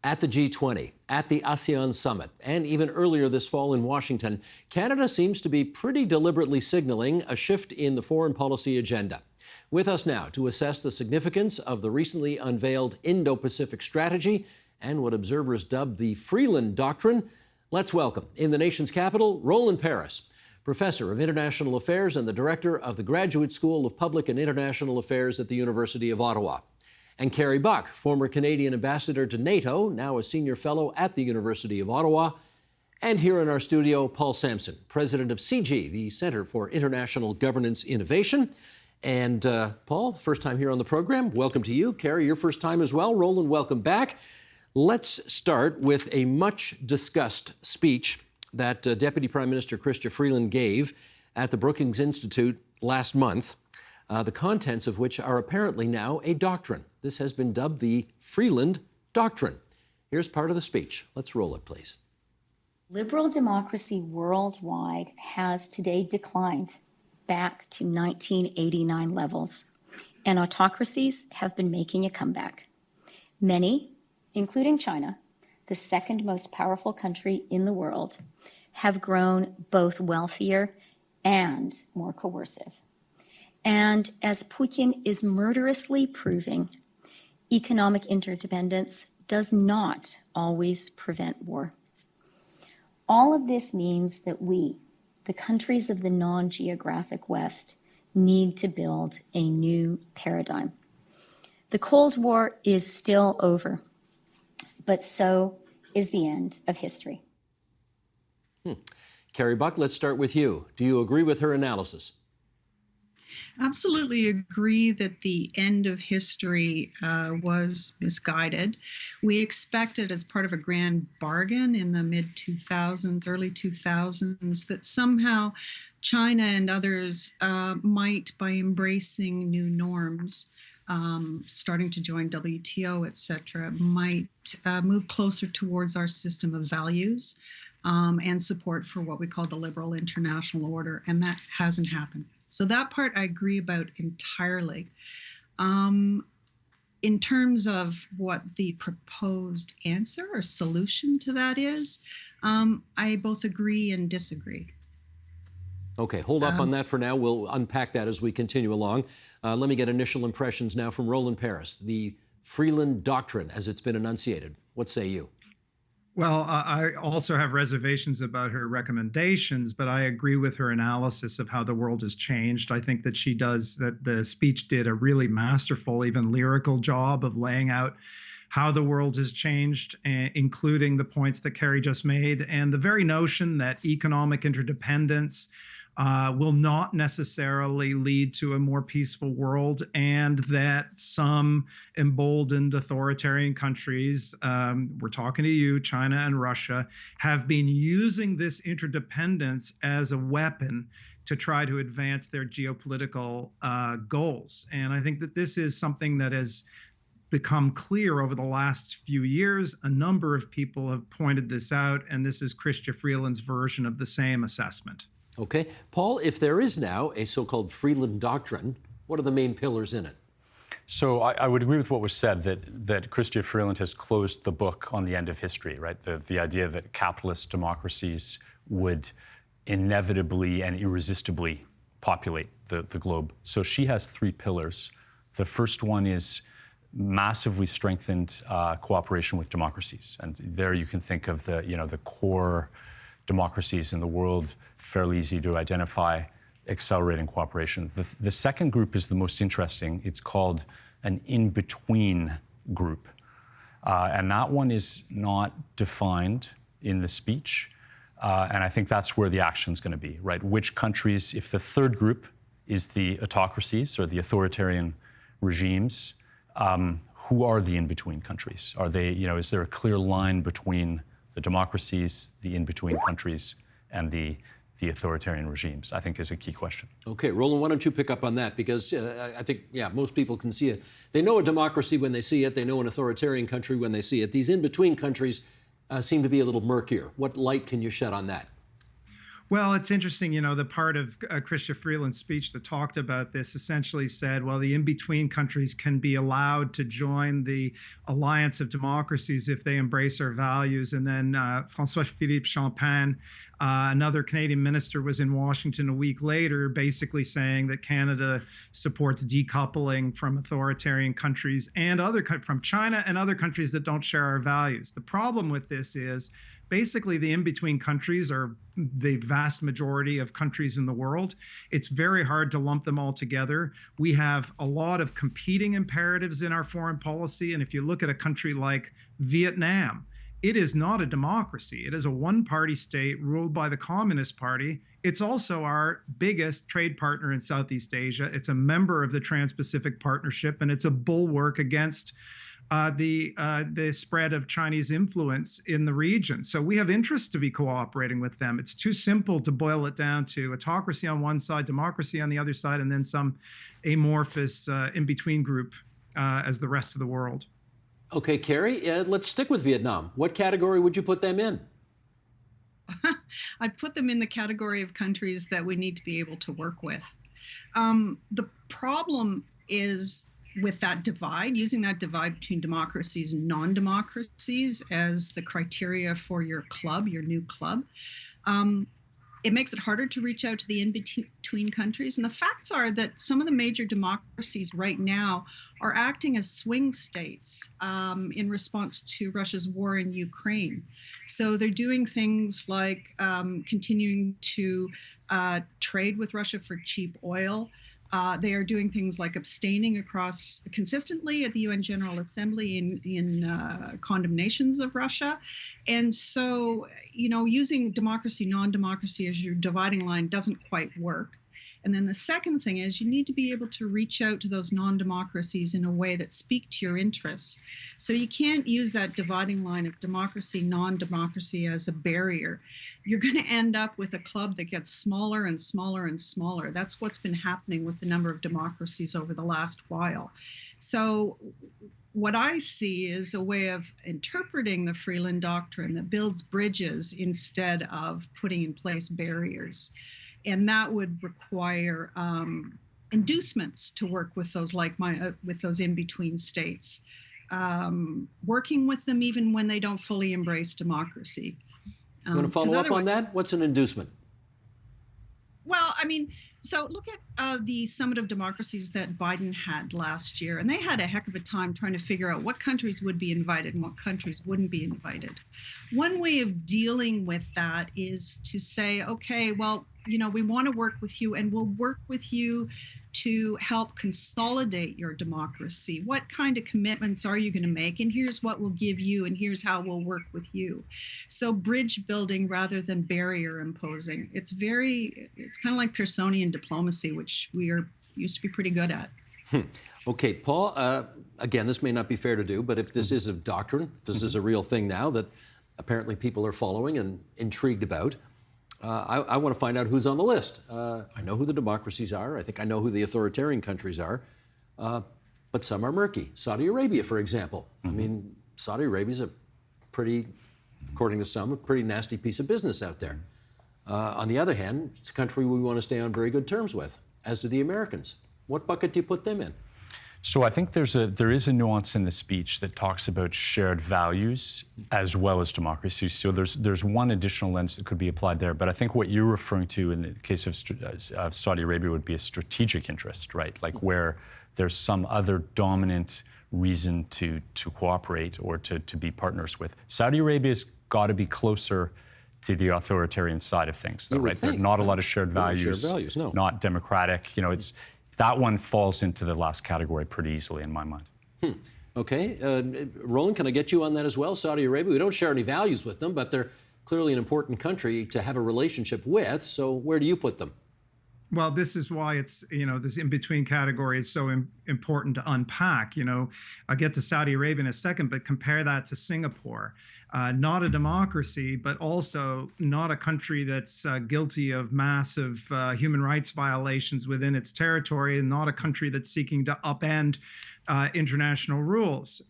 At the G20, at the ASEAN Summit, and even earlier this fall in Washington, Canada seems to be pretty deliberately signaling a shift in the foreign policy agenda. With us now to assess the significance of the recently unveiled Indo-Pacific strategy and what observers dubbed the Freeland Doctrine, let's welcome, in the nation's capital, Roland Paris, Professor of International Affairs and the Director of the Graduate School of Public and International Affairs at the University of Ottawa. And Carrie Buck, former Canadian ambassador to NATO, now a senior fellow at the University of Ottawa. And here in our studio, Paul Sampson, president of CIGI, the Centre for International Governance Innovation. And Paul, first time here on the program, welcome to you. Carrie, your first time as well. Roland, welcome back. Let's start with a much discussed speech that Deputy Prime Minister Chrystia Freeland gave at the Brookings Institute last month, the contents of which are apparently now a doctrine. This has been dubbed the Freeland Doctrine. Here's part of the speech. Let's roll it, please. Liberal democracy worldwide has today declined back to 1989 levels, and autocracies have been making a comeback. Many, including China, the second most powerful country in the world, have grown both wealthier and more coercive. And as Putin is murderously proving, economic interdependence does not always prevent war. All of this means that we, the countries of the non-geographic West, need to build a new paradigm. The Cold War is still over, but so is the end of history. Carrie Buck, let's start with you. Do you agree with her analysis? Absolutely agree that the end of history was misguided. We expected, as part of a grand bargain in the mid-2000s, early 2000s, that somehow China and others might, by embracing new norms, starting to join WTO, et cetera, might move closer towards our system of values and support for what we call the liberal international order, and that hasn't happened. So that part I agree about entirely. In terms of what the proposed answer or solution to that is, I both agree and disagree. Okay, hold off on that for now. We'll unpack that as we continue along. Let me get initial impressions now from Roland Paris, the Freeland Doctrine as it's been enunciated. What say you? Well, I also have reservations about her recommendations, but I agree with her analysis of how the world has changed. I think that that the speech did a really masterful, even lyrical job of laying out how the world has changed, including the points that Carrie just made, and the very notion that economic interdependence will not necessarily lead to a more peaceful world, and that some emboldened authoritarian countries, we're talking to you, China and Russia, have been using this interdependence as a weapon to try to advance their geopolitical goals. And I think that this is something that has become clear over the last few years. A number of people have pointed this out, and this is Chrystia Freeland's version of the same assessment. Okay. Paul, if there is now a so-called Freeland Doctrine, what are the main pillars in it? So I would agree with what was said, that Chrystia Freeland has closed the book on the end of history, right? The idea that capitalist democracies would inevitably and irresistibly populate the globe. So she has three pillars. The first one is massively strengthened cooperation with democracies. And there you can think of the core democracies in the world, fairly easy to identify, accelerating cooperation. The second group is the most interesting. It's called an in-between group. And that one is not defined in the speech. And I think that's where the action's going to be, right? Which countries, if the third group is the autocracies or the authoritarian regimes, who are the in-between countries? Are they, is there a clear line between the democracies, the in-between countries, and the authoritarian regimes, I think, is a key question. Okay, Roland, why don't you pick up on that? Because I think, most people can see it. They know a democracy when they see it. They know an authoritarian country when they see it. These in-between countries seem to be a little murkier. What light can you shed on that? Well, it's interesting, the part of Chrystia Freeland's speech that talked about this essentially said, well, the in-between countries can be allowed to join the alliance of democracies if they embrace our values. And then François-Philippe Champagne, another Canadian minister, was in Washington a week later, basically saying that Canada supports decoupling from authoritarian countries and from China and other countries that don't share our values. The problem with this is basically the in-between countries are the vast majority of countries in the world. It's very hard to lump them all together. We have a lot of competing imperatives in our foreign policy. And if you look at a country like Vietnam, it is not a democracy. It is a one-party state ruled by the Communist Party. It's also our biggest trade partner in Southeast Asia. It's a member of the Trans-Pacific Partnership, and it's a bulwark against the spread of Chinese influence in the region. So we have interest to be cooperating with them. It's too simple to boil it down to autocracy on one side, democracy on the other side, and then some amorphous in-between group as the rest of the world. Okay, Carrie, let's stick with Vietnam. What category would you put them in? I'd put them in the category of countries that we need to be able to work with. The problem is with that divide, using that divide between democracies and non-democracies as the criteria for your club, your new club, it makes it harder to reach out to the in-between countries. And the facts are that some of the major democracies right now are acting as swing states in response to Russia's war in Ukraine. So they're doing things like continuing to trade with Russia for cheap oil. They are doing things like abstaining consistently at the UN General Assembly in condemnations of Russia. And so, using democracy, non-democracy as your dividing line doesn't quite work. And then the second thing is you need to be able to reach out to those non-democracies in a way that speak to your interests. So you can't use that dividing line of democracy, non-democracy as a barrier. You're going to end up with a club that gets smaller and smaller and smaller. That's what's been happening with the number of democracies over the last while. So what I see is a way of interpreting the Freeland Doctrine that builds bridges instead of putting in place barriers. And that would require inducements to work with those with those in-between states, working with them even when they don't fully embrace democracy. You want to follow up on that? What's an inducement? Well, so look at the Summit of Democracies that Biden had last year, and they had a heck of a time trying to figure out what countries would be invited and what countries wouldn't be invited. One way of dealing with that is to say, okay, well, we want to work with you, and we'll work with you to help consolidate your democracy. What kind of commitments are you going to make? And here's what we'll give you, and here's how we'll work with you. So bridge building rather than barrier imposing. It's kind of like Pearsonian diplomacy, which we used to be pretty good at. Okay, Paul, again, this may not be fair to do, but if this is a doctrine, if this is a real thing now that apparently people are following and intrigued about, I want to find out who's on the list. I know who the democracies are. I think I know who the authoritarian countries are. But some are murky. Saudi Arabia, for example. Saudi Arabia is according to some, a pretty nasty piece of business out there. On the other hand, it's a country we want to stay on very good terms with, as do the Americans. What bucket do you put them in? So I think there is a nuance in the speech that talks about shared values as well as democracy. So there's one additional lens that could be applied there. But I think what you're referring to in the case of Saudi Arabia would be a strategic interest, right? Like where there's some other dominant reason to cooperate or to be partners with. Saudi Arabia's got to be closer to the authoritarian side of things, though, right? There's not a lot of shared values. No. Not democratic. That one falls into the last category pretty easily in my mind. Okay. Roland, can I get you on that as well? Saudi Arabia, we don't share any values with them, but they're clearly an important country to have a relationship with. So where do you put them? Well, this is why it's, this in-between category is so important to unpack. I'll get to Saudi Arabia in a second, but compare that to Singapore. Not a democracy, but also not a country that's guilty of massive human rights violations within its territory, and not a country that's seeking to upend international rules.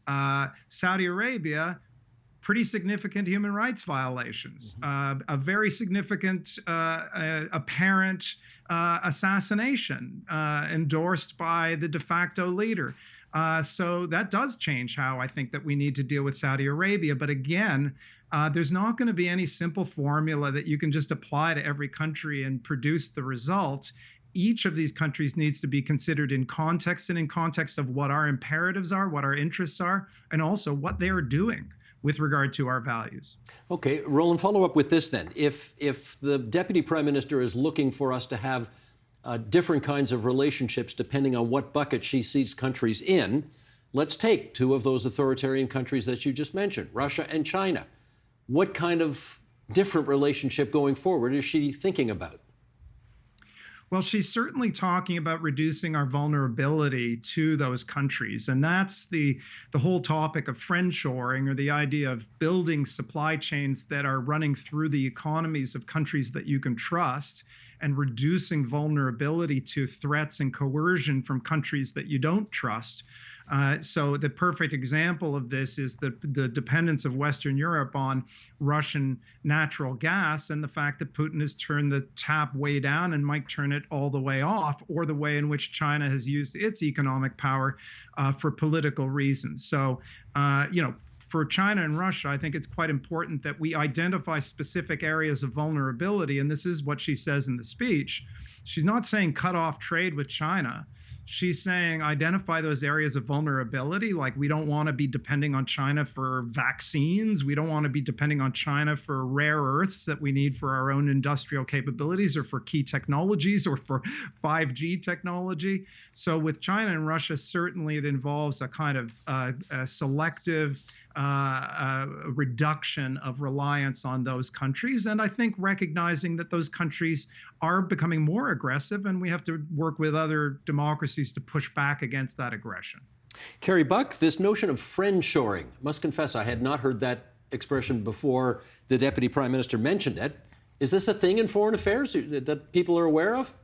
Saudi Arabia, pretty significant human rights violations, a very significant apparent assassination endorsed by the de facto leader. So that does change how I think that we need to deal with Saudi Arabia. But again, there's not going to be any simple formula that you can just apply to every country and produce the result. Each of these countries needs to be considered in context, and in context of what our imperatives are, what our interests are, and also what they are doing with regard to our values. Okay, Roland, follow up with this then. If the Deputy Prime Minister is looking for us to have different kinds of relationships depending on what bucket she sees countries in, let's take two of those authoritarian countries that you just mentioned, Russia and China. What kind of different relationship going forward is she thinking about? Well, she's certainly talking about reducing our vulnerability to those countries. And that's the whole topic of friendshoring, or the idea of building supply chains that are running through the economies of countries that you can trust, and reducing vulnerability to threats and coercion from countries that you don't trust. So the perfect example of this is the dependence of Western Europe on Russian natural gas, and the fact that Putin has turned the tap way down and might turn it all the way off, or the way in which China has used its economic power for political reasons. So, for China and Russia, I think it's quite important that we identify specific areas of vulnerability. And this is what she says in the speech. She's not saying cut off trade with China. She's saying identify those areas of vulnerability, like we don't want to be depending on China for vaccines. We don't want to be depending on China for rare earths that we need for our own industrial capabilities, or for key technologies, or for 5G technology. So with China and Russia, certainly it involves a kind of a selective reduction of reliance on those countries. And I think recognizing that those countries are becoming more aggressive, and we have to work with other democracies to push back against that aggression. Carrie Buck, this notion of friendshoring, must confess I had not heard that expression before the Deputy Prime Minister mentioned it. Is this a thing in foreign affairs that people are aware of?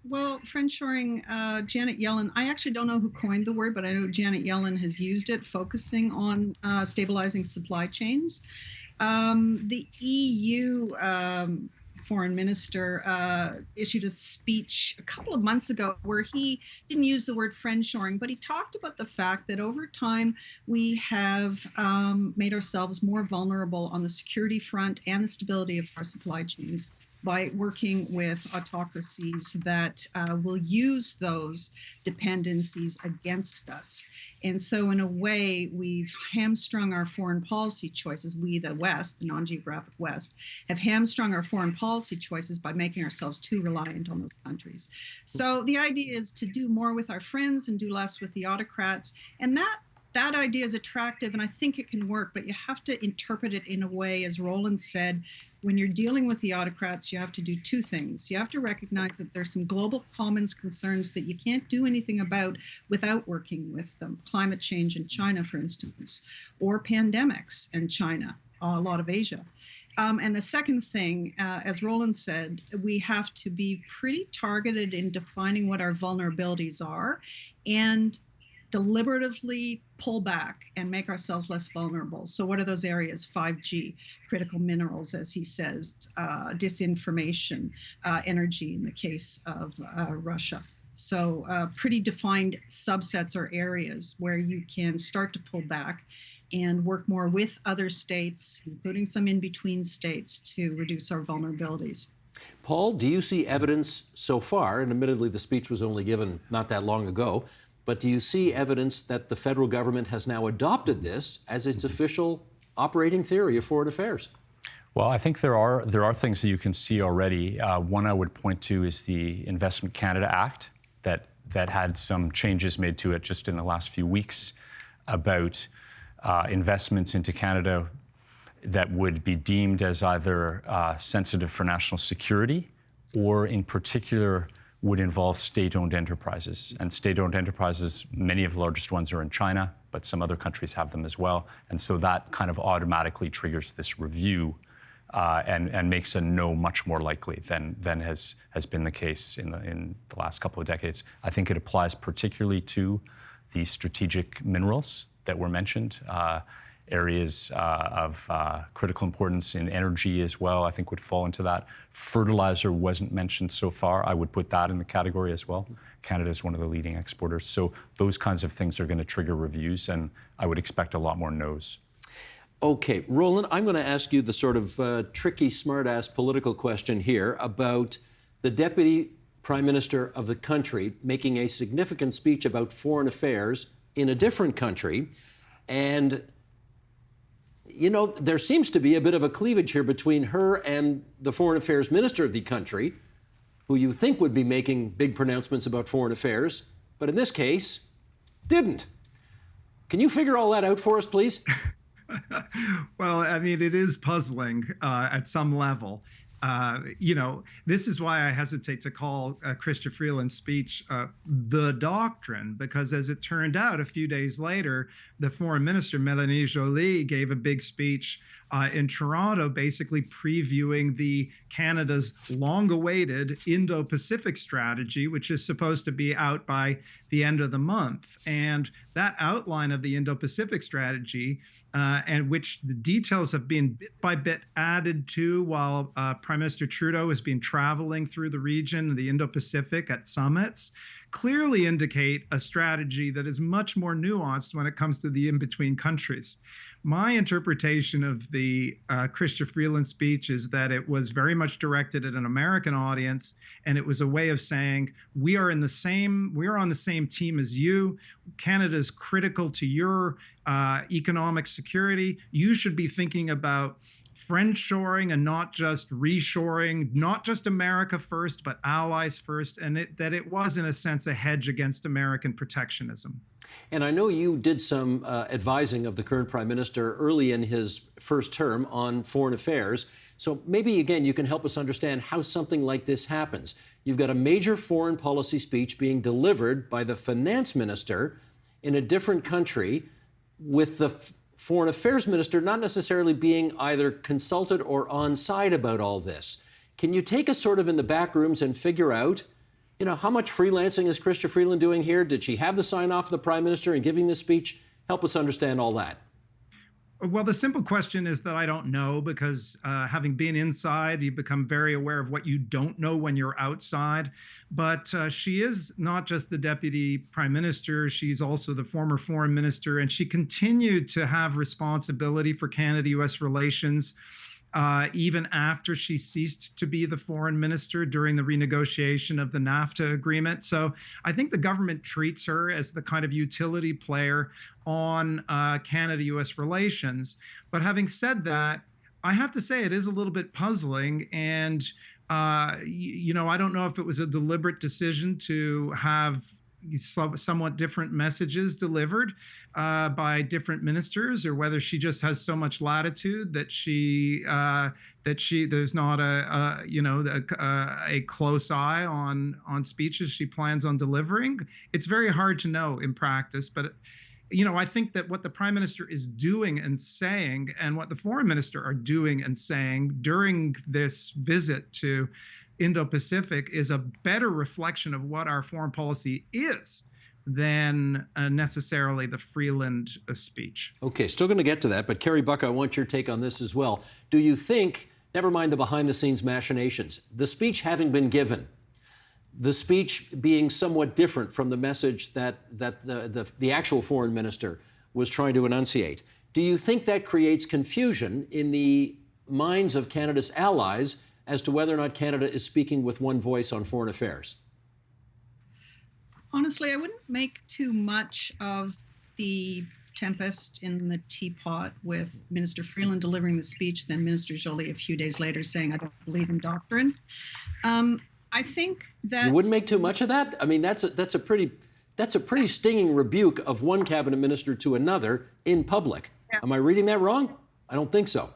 Well, friendshoring, Janet Yellen, I actually don't know who coined the word, but I know Janet Yellen has used it, focusing on stabilizing supply chains. The EU foreign minister issued a speech a couple of months ago where he didn't use the word friendshoring, but he talked about the fact that over time we have made ourselves more vulnerable on the security front and the stability of our supply chains by working with autocracies that will use those dependencies against us. And so in a way, we've hamstrung our foreign policy choices. We, the West, the non-geographic West, have hamstrung our foreign policy choices by making ourselves too reliant on those countries. So the idea is to do more with our friends and do less with the autocrats. And that idea is attractive, and I think it can work, but you have to interpret it in a way, as Roland said, when you're dealing with the autocrats, you have to do two things. You have to recognize that there's some global commons concerns that you can't do anything about without working with them. Climate change in China, for instance, or pandemics in China, a lot of Asia. And the second thing, as Roland said, we have to be pretty targeted in defining what our vulnerabilities are, and deliberatively pull back and make ourselves less vulnerable. So what are those areas? 5G, critical minerals, as he says, disinformation, energy in the case of Russia. So pretty defined subsets or areas where you can start to pull back and work more with other states, including some in-between states, to reduce our vulnerabilities. Paul, do you see evidence so far, and admittedly the speech was only given not that long ago, but do you see evidence that the federal government has now adopted this as its official operating theory of foreign affairs? Well, I think there are things that you can see already. One I would point to is the Investment Canada Act that had some changes made to it just in the last few weeks about investments into Canada that would be deemed as either sensitive for national security, or in particular would involve state-owned enterprises. And state-owned enterprises, many of the largest ones are in China, but some other countries have them as well. And so that kind of automatically triggers this review and makes a no much more likely than has been the case in the last couple of decades. I think it applies particularly to the strategic minerals that were mentioned. Areas of critical importance in energy as well, I think would fall into that. Fertilizer wasn't mentioned so far. I would put that in the category as well. Canada is one of the leading exporters. So those kinds of things are going to trigger reviews, and I would expect a lot more no's. Okay, Roland, I'm going to ask you the sort of tricky, smart-ass political question here about the Deputy Prime Minister of the country making a significant speech about foreign affairs in a different country. And, you know, there seems to be a bit of a cleavage here between her and the Foreign Affairs Minister of the country, who you think would be making big pronouncements about foreign affairs, but in this case, didn't. Can you figure all that out for us, please? Well, I mean, it is puzzling at some level. You know, this is why I hesitate to call Chrystia Freeland's speech the doctrine, because as it turned out, a few days later, the foreign minister, Mélanie Joly, gave a big speech in Toronto, basically previewing Canada's long-awaited Indo-Pacific strategy, which is supposed to be out by the end of the month. And that outline of the Indo-Pacific strategy, and which the details have been bit by bit added to while Prime Minister Trudeau has been traveling through the region, the Indo-Pacific at summits, clearly indicate a strategy that is much more nuanced when it comes to the in-between countries. My interpretation of the Chrystia Freeland speech is that it was very much directed at an American audience, and it was a way of saying, we are on the same team as you. Canada is critical to your economic security. You should be thinking about friendshoring and not just reshoring, not just America first, but allies first, and that it was, in a sense, a hedge against American protectionism. And I know you did some advising of the current Prime Minister early in his first term on foreign affairs. So maybe, again, you can help us understand how something like this happens. You've got a major foreign policy speech being delivered by the finance minister in a different country, with the foreign affairs minister not necessarily being either consulted or on side about all this. Can you take us sort of in the back rooms and figure out, you know, how much freelancing is Chrystia Freeland doing here? Did she have the sign off of the Prime Minister in giving this speech? Help us understand all that. Well, the simple question is that I don't know, because having been inside, you become very aware of what you don't know when you're outside. But she is not just the Deputy Prime Minister, she's also the former Foreign Minister, and she continued to have responsibility for Canada-U.S. relations even after she ceased to be the foreign minister during the renegotiation of the NAFTA agreement. So I think the government treats her as the kind of utility player on Canada-U.S. relations. But having said that, I have to say it is a little bit puzzling. And, you know, I don't know if it was a deliberate decision to have somewhat different messages delivered by different ministers, or whether she just has so much latitude that there's not a close eye on speeches she plans on delivering. It's very hard to know in practice, but you know, I think that what the Prime Minister is doing and saying, and what the Foreign Minister are doing and saying during this visit to Indo-Pacific, is a better reflection of what our foreign policy is than necessarily the Freeland speech. Okay, still going to get to that, but Kerry Buck, I want your take on this as well. Do you think, never mind the behind-the-scenes machinations, the speech having been given, the speech being somewhat different from the message that the actual foreign minister was trying to enunciate, do you think that creates confusion in the minds of Canada's allies as to whether or not Canada is speaking with one voice on foreign affairs? Honestly, I wouldn't make too much of the tempest in the teapot with Minister Freeland delivering the speech, then Minister Joly a few days later saying, I don't believe in doctrine. I think that... You wouldn't make too much of that? I mean, that's a pretty stinging rebuke of one cabinet minister to another in public. Yeah. Am I reading that wrong? I don't think so.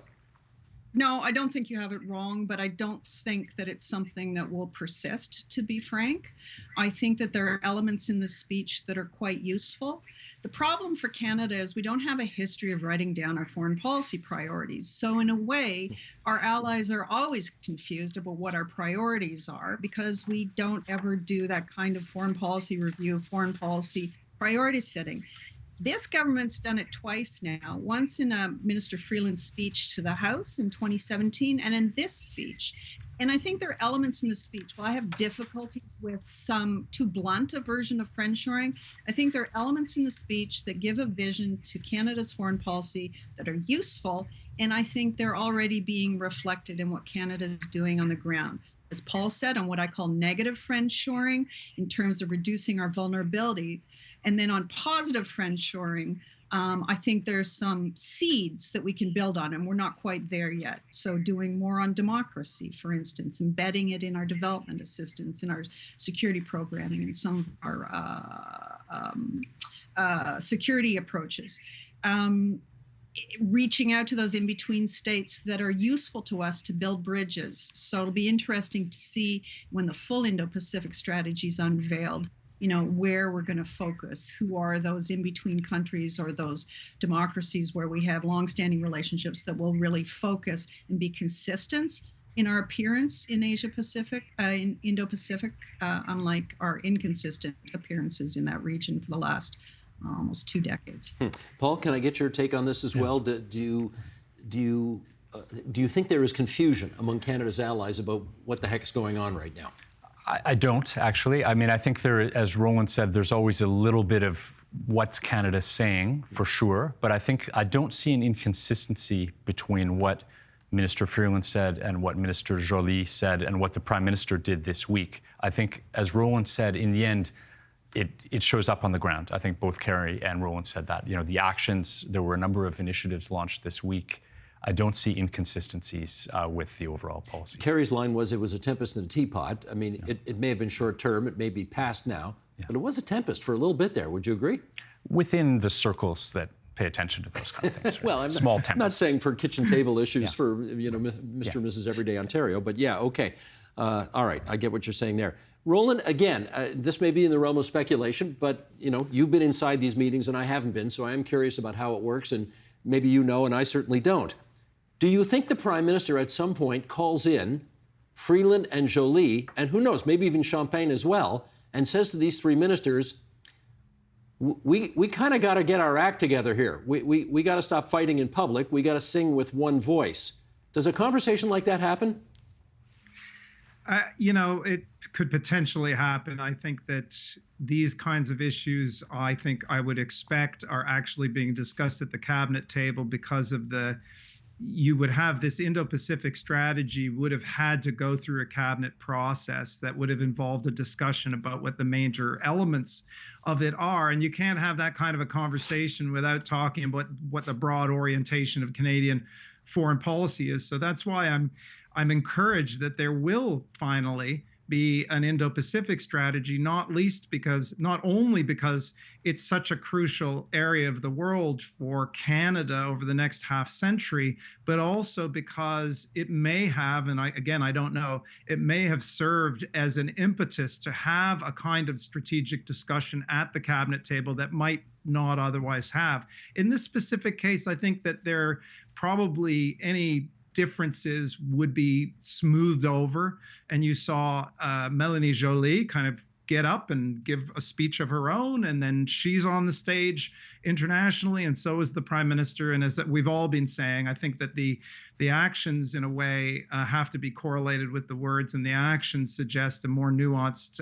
No, I don't think you have it wrong, but I don't think that it's something that will persist, to be frank. I think that there are elements in the speech that are quite useful. The problem for Canada is we don't have a history of writing down our foreign policy priorities. So in a way, our allies are always confused about what our priorities are, because we don't ever do that kind of foreign policy review, foreign policy priority setting. This government's done it twice now, once in Minister Freeland's speech to the House in 2017 and in this speech. And I think there are elements in the speech. While I have difficulties with some too blunt a version of friendshoring, I think there are elements in the speech that give a vision to Canada's foreign policy that are useful. And I think they're already being reflected in what Canada is doing on the ground. As Paul said, on what I call negative friendshoring in terms of reducing our vulnerability. And then on positive friendshoring, I think there's some seeds that we can build on, and we're not quite there yet. So doing more on democracy, for instance, embedding it in our development assistance, in our security programming, and some of our security approaches. Reaching out to those in-between states that are useful to us to build bridges. So it'll be interesting to see when the full Indo-Pacific strategy is unveiled, where we're going to focus, who are those in-between countries or those democracies where we have longstanding relationships that will really focus and be consistent in our appearance in Asia-Pacific, in Indo-Pacific, unlike our inconsistent appearances in that region for the last almost 2 decades. Paul, can I get your take on this as well? Do you think there is confusion among Canada's allies about what the heck's going on right now? I don't, actually. I mean, I think there, as Roland said, there's always a little bit of what's Canada saying, for sure. But I don't see an inconsistency between what Minister Freeland said and what Minister Joly said and what the Prime Minister did this week. I think, as Roland said, in the end, it shows up on the ground. I think both Kerry and Roland said that. The actions, there were a number of initiatives launched this week. I don't see inconsistencies with the overall policy. Kerry's line was it was a tempest in a teapot. I mean, it may have been short term, it may be past now, but it was a tempest for a little bit there. Would you agree? Within the circles that pay attention to those kind of things. Right? Well, I'm small not saying for kitchen table issues for Mr. and Mrs. Everyday Ontario, but okay. All right, I get what you're saying there. Roland, again, this may be in the realm of speculation, but you've been inside these meetings and I haven't been, so I am curious about how it works, and maybe you know and I certainly don't. Do you think the Prime Minister at some point calls in Freeland and Joly, and who knows, maybe even Champagne as well, and says to these 3 ministers, we kind of got to get our act together here. We got to stop fighting in public. We got to sing with one voice. Does a conversation like that happen? It could potentially happen. I think that these kinds of issues, I would expect, are actually being discussed at the cabinet table because of you would have this Indo-Pacific strategy would have had to go through a cabinet process that would have involved a discussion about what the major elements of it are. And you can't have that kind of a conversation without talking about what the broad orientation of Canadian foreign policy is. So that's why I'm encouraged that there will finally be an Indo-Pacific strategy, not only because it's such a crucial area of the world for Canada over the next half century, but also because it may have, and I don't know, it may have served as an impetus to have a kind of strategic discussion at the cabinet table that might not otherwise have. In this specific case, I think that there probably any differences would be smoothed over, and you saw Mélanie Joly kind of get up and give a speech of her own, and then she's on the stage internationally, and so is the Prime Minister. And as that we've all been saying, I think that the actions in a way have to be correlated with the words, and the actions suggest a more nuanced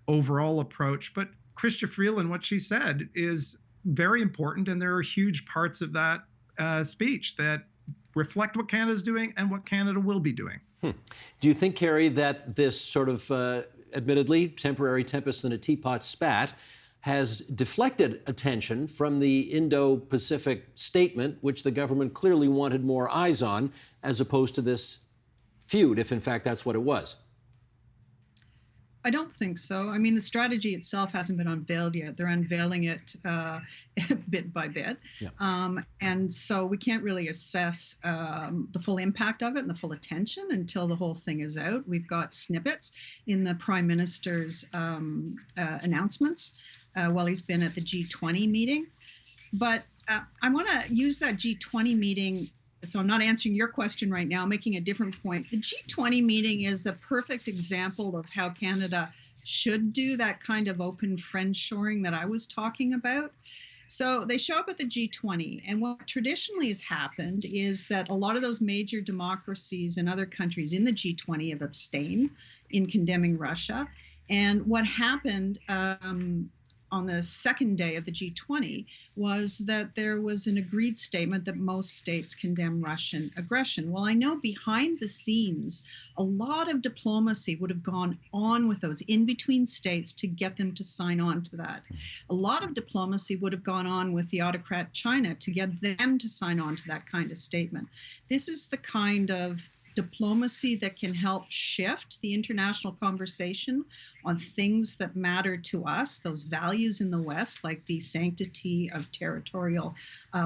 overall approach. But Chrystia Freeland, what she said is very important, and there are huge parts of that speech that reflect what Canada's doing and what Canada will be doing. Do you think, Kerry, that this sort of admittedly temporary tempest in a teapot spat has deflected attention from the Indo-Pacific statement, which the government clearly wanted more eyes on, as opposed to this feud, if in fact that's what it was? I don't think so. I mean, the strategy itself hasn't been unveiled yet. They're unveiling it bit by bit. Yeah. And so we can't really assess the full impact of it and the full attention until the whole thing is out. We've got snippets in the Prime Minister's announcements while he's been at the G20 meeting. But I want to use that G20 meeting. So I'm not answering your question right now, making a different point. The G20 meeting is a perfect example of how Canada should do that kind of open friendshoring that I was talking about. So they show up at the G20, and what traditionally has happened is that a lot of those major democracies and other countries in the G20 have abstained in condemning Russia. And what happened on the second day of the G20 was that there was an agreed statement that most states condemn Russian aggression. Well, I know behind the scenes, a lot of diplomacy would have gone on with those in between states to get them to sign on to that. A lot of diplomacy would have gone on with the autocrat China to get them to sign on to that kind of statement. This is the kind of diplomacy that can help shift the international conversation on things that matter to us, those values in the West, like the sanctity of territorial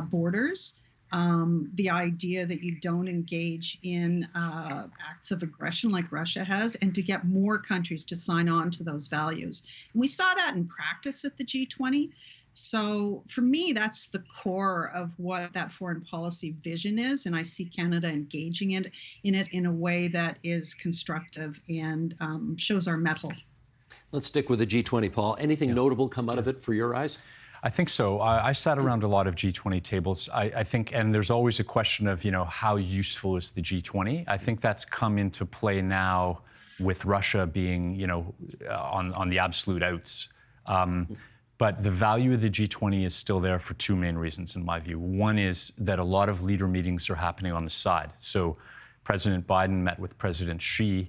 borders, the idea that you don't engage in acts of aggression like Russia has, and to get more countries to sign on to those values. And we saw that in practice at the G20. So for me, that's the core of what that foreign policy vision is. And I see Canada engaging in it in a way that is constructive and shows our mettle. Let's stick with the G20, Paul. Anything notable come out of it for your eyes? I think so. I sat around a lot of G20 tables. I think, and there's always a question of, how useful is the G20? I think that's come into play now with Russia being, on the absolute outs. But the value of the G20 is still there for two main reasons, in my view. One is that a lot of leader meetings are happening on the side. So President Biden met with President Xi.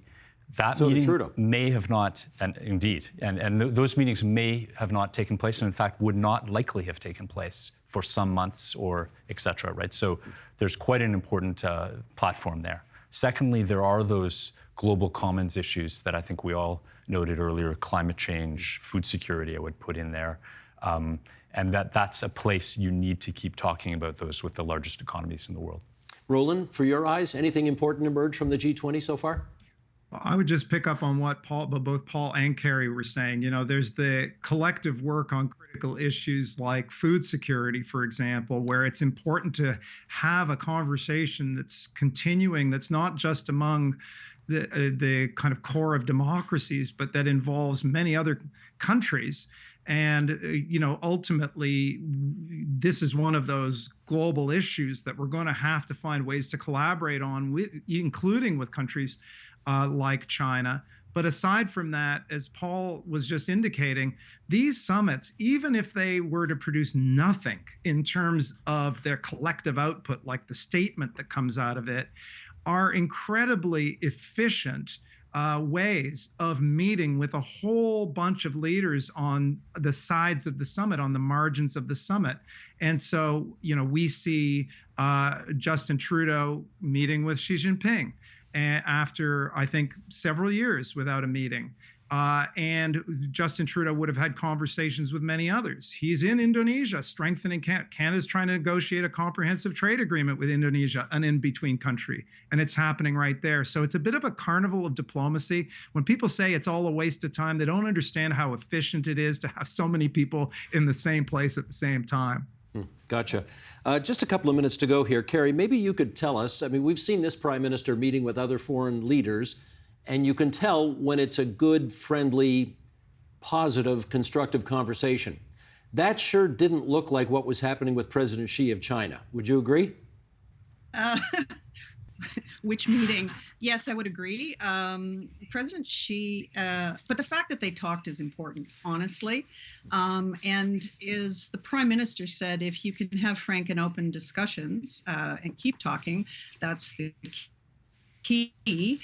That meeting may have not, and indeed, and those meetings may have not taken place, and in fact would not likely have taken place for some months or et cetera, right? So there's quite an important platform there. Secondly, there are those global commons issues that I think we all noted earlier: climate change, food security, I would put in there. And that's a place you need to keep talking about those with the largest economies in the world. Roland, for your eyes, anything important emerged from the G20 so far? I would just pick up on what both Paul and Carrie were saying. There's the collective work on critical issues like food security, for example, where it's important to have a conversation that's continuing, that's not just among the kind of core of democracies, but that involves many other countries. And, ultimately, this is one of those global issues that we're going to have to find ways to collaborate on, including with countries like China. But aside from that, as Paul was just indicating, these summits, even if they were to produce nothing in terms of their collective output, like the statement that comes out of it, are incredibly efficient ways of meeting with a whole bunch of leaders on the sides of the summit, on the margins of the summit. And so, we see Justin Trudeau meeting with Xi Jinping after, I think, several years without a meeting. And Justin Trudeau would have had conversations with many others. He's in Indonesia, strengthening Canada. Canada's trying to negotiate a comprehensive trade agreement with Indonesia, an in-between country, and it's happening right there. So it's a bit of a carnival of diplomacy. When people say it's all a waste of time, they don't understand how efficient it is to have so many people in the same place at the same time. Gotcha. Just a couple of minutes to go here. Carrie, maybe you could tell us, we've seen this prime minister meeting with other foreign leaders, and you can tell when it's a good, friendly, positive, constructive conversation. That sure didn't look like what was happening with President Xi of China. Would you agree? Which meeting? Yes, I would agree. President Xi, but the fact that they talked is important, honestly. And as the Prime Minister said, if you can have frank and open discussions and keep talking, that's the key.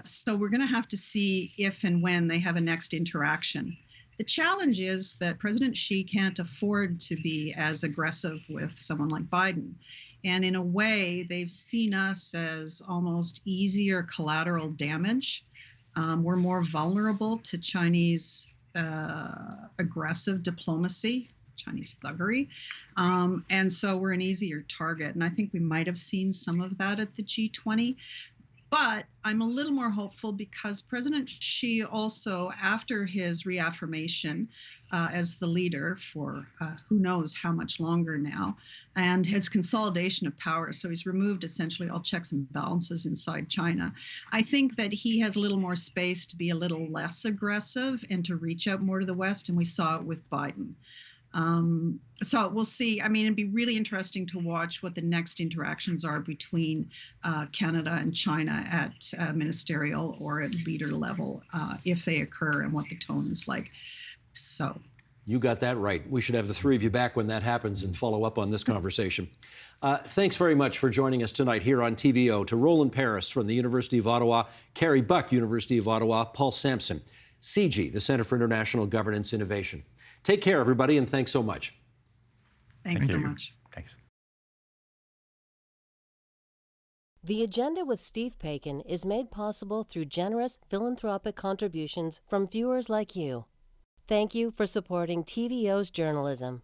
So we're going to have to see if and when they have a next interaction. The challenge is that President Xi can't afford to be as aggressive with someone like Biden. And in a way, they've seen us as almost easier collateral damage. We're more vulnerable to Chinese aggressive diplomacy, Chinese thuggery. And so we're an easier target. And I think we might have seen some of that at the G20. But I'm a little more hopeful because President Xi also, after his reaffirmation as the leader for who knows how much longer now, and his consolidation of power, so he's removed essentially all checks and balances inside China, I think that he has a little more space to be a little less aggressive and to reach out more to the West, and we saw it with Biden. So we'll see. I mean, it'd be really interesting to watch what the next interactions are between Canada and China at ministerial or at leader level, if they occur, and what the tone is like. So. You got that right. We should have the three of you back when that happens and follow up on this conversation. Thanks very much for joining us tonight here on TVO. To Roland Paris from the University of Ottawa, Carrie Buck, University of Ottawa, Paul Sampson, CIGI, the Center for International Governance Innovation. Take care, everybody, and thanks so much. Thanks so much. Thanks. The Agenda with Steve Paikin is made possible through generous philanthropic contributions from viewers like you. Thank you for supporting TVO's journalism.